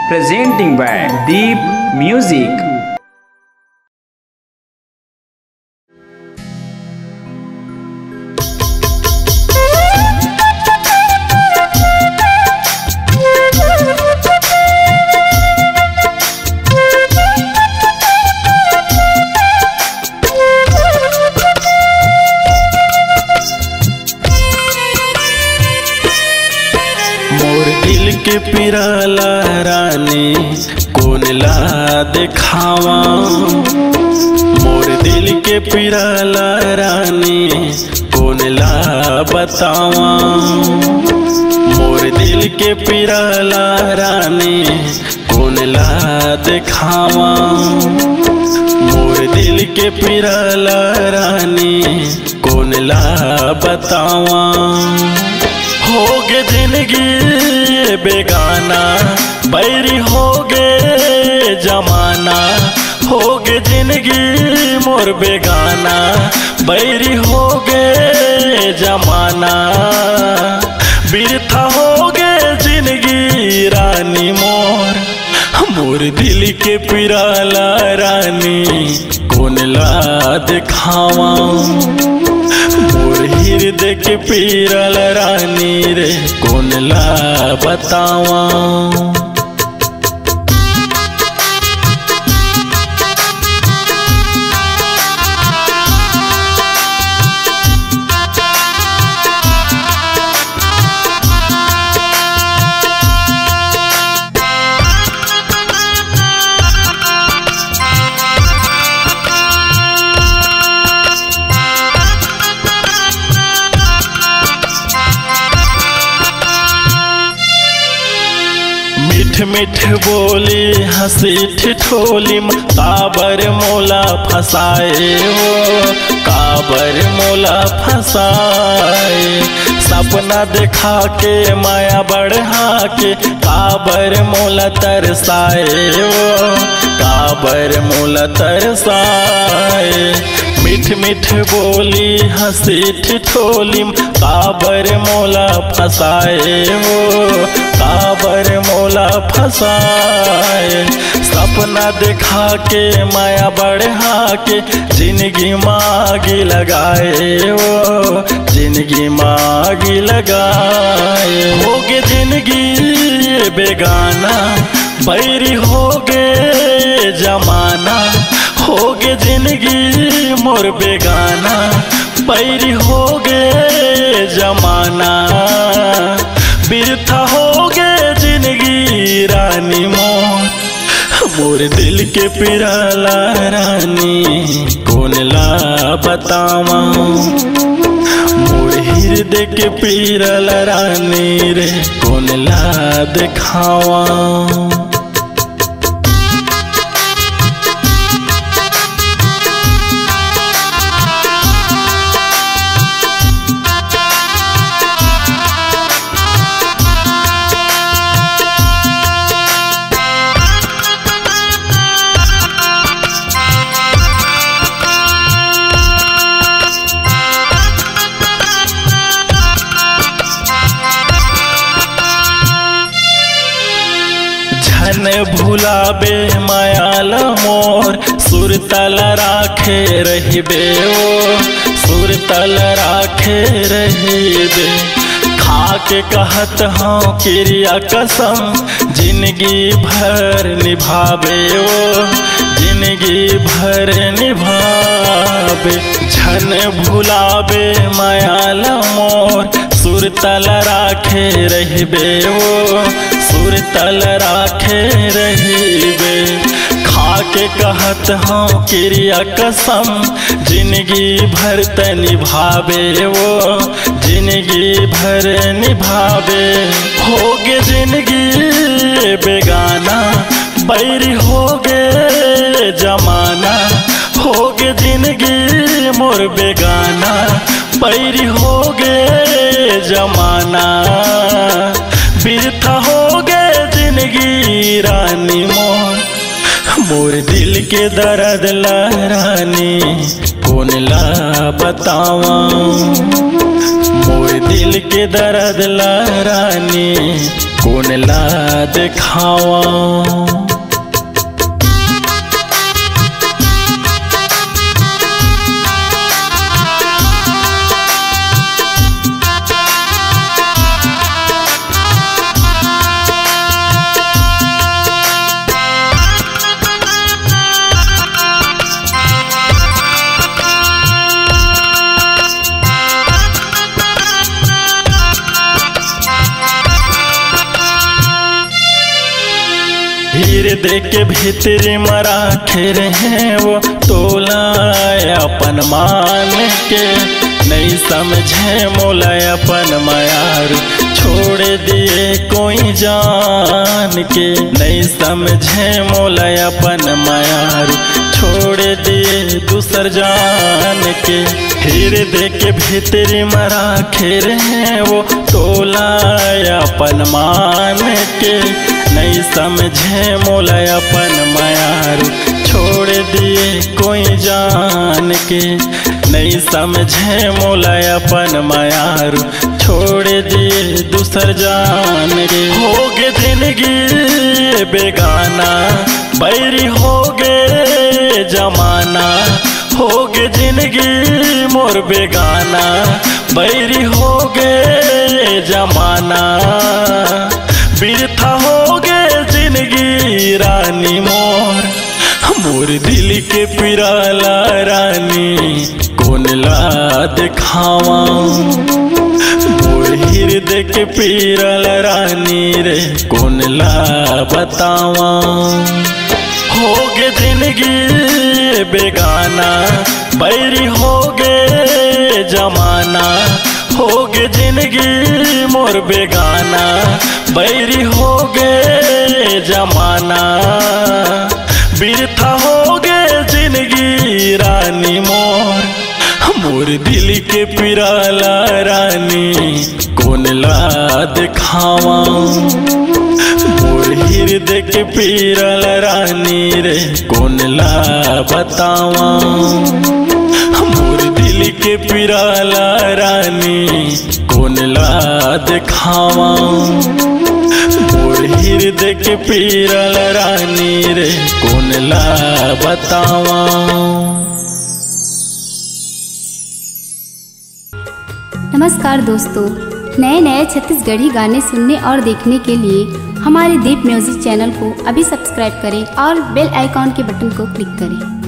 presenting by Deep Music. दिल के पिराला रानी कौन ला दिखावा, मोर दिल के पिराला रानी कौन ला बतावा, मोर दिल के पिराला रानी कौन ला दिखावा, मोर दिल के पिराला रानी कौन ला बतावा। होगे जिंदगी बेगाना बैरी होगे जमाना, होगे जिंदगी मोर बेगाना बैरी होगे जमाना, बिरथा होगे जिंदगी रानी मोर, मोर दिल के पिराला रानी कौन ला दिखावा, मोर हृदय के पीरल रानी रे कौन ला बतावा। मीठ मीठ बोली हंसी ठिठोली काबर मोला फसाए हो, काबर मोला फसाए, सपना दिखा के माया बढ़ा के काबर मोला तरसाए हो, काबर मोला तरसाए, मीठ मीठ बोली हंसी ठिठोली काबर मोला फसाए हो, काबर मोला फसाए, सपना दिखा के माया बढ़ा के जिंदगी मांगी लगाए हो, जिंदगी मांगी लगाए, होगे जिंदगी बेगाना बैरी होगे जमाना, होगे जिंदगी मोर बेगाना बैरी होगे जमाना, बिरथा होगे जिंदगी रानी मोर, मोर दिल के पिराला रानी कौन ला बतावा, मोर हृदय के पिराला रानी रे कौन ला दिखावा। न भुलाबे मायाल मोर सुरतल राखे रहिबे ओ, सुरतल राखे रहिबे, खा के कहत हूँ क्रिया कसम जिंदगी भर निभावे ओ, जिंदगी भर निभावे, झन भुलाबे मायाल मोर सुरतल राखे रहिबे ओ, सुरतल राखे रहिबे, खा के कहत हूँ क्रिया कसम जिंदगी भर त निभावे वो, जिंदगी भर निभावे, होगे जिंदगी बेगाना बैरी होगे जमाना, होगे जिंदगी मोर बेगाना बैरी होगे जमाना, बिरथा होगे जिंदगी रानी मोर, मोर दिल के दर्द ला रानी कौन ला बतावा, मोर दिल के दर्द ला रानी कौन ला दिखावा। भीड़ देख के भीतरी मरा खेर हैं वो तोला अपन मान के, नहीं समझे मोला अपन मायार छोड़ दिए कोई जान के, नहीं समझे मोला अपन मायार छोड़ दिए दूसर जान के। भीड़ देख के भीतरी मरा खेर हैं वो तोला अपन मान के, नहीं समझे मोला अपन मायार छोड़ दिए कोई जान के, नहीं समझे मोला अपन मायार छोड़ दिए दूसर जान के। हो गे जिंदगी बेगाना बैरी हो गे जमाना, हो गे जिंदगी मोर बेगाना बैरी हो गे जमाना। बिरथा हो गे जिंदगी रानी मोर, मोर दिल के पिराला रानी कौन ला दिखावा। मोर हृदय के पिराला रानी रे कौन ला बतावा। हो गे जिंदगी बेगाना बैरी हो गे जमाना, हो गे जिंदगी मोर बेगाना बैरी हो गे जमाना। बिरथा हो गे जिंदगी रानी मोर, मोर दिल के पिराला रानी कौन ला दिखावा। मोर हृदय के पिराला रानी रे कौन ला बतावा। मोर दिल के पिराला रानी कौन ला दिखावा। मोर हृदय के पिराला रानी रे कौन ला बतावा। नमस्कार दोस्तों, नए नए छत्तीसगढ़ी गाने सुनने और देखने के लिए हमारे दीप म्यूजिक चैनल को अभी सब्सक्राइब करें और बेल आइकॉन के बटन को क्लिक करें।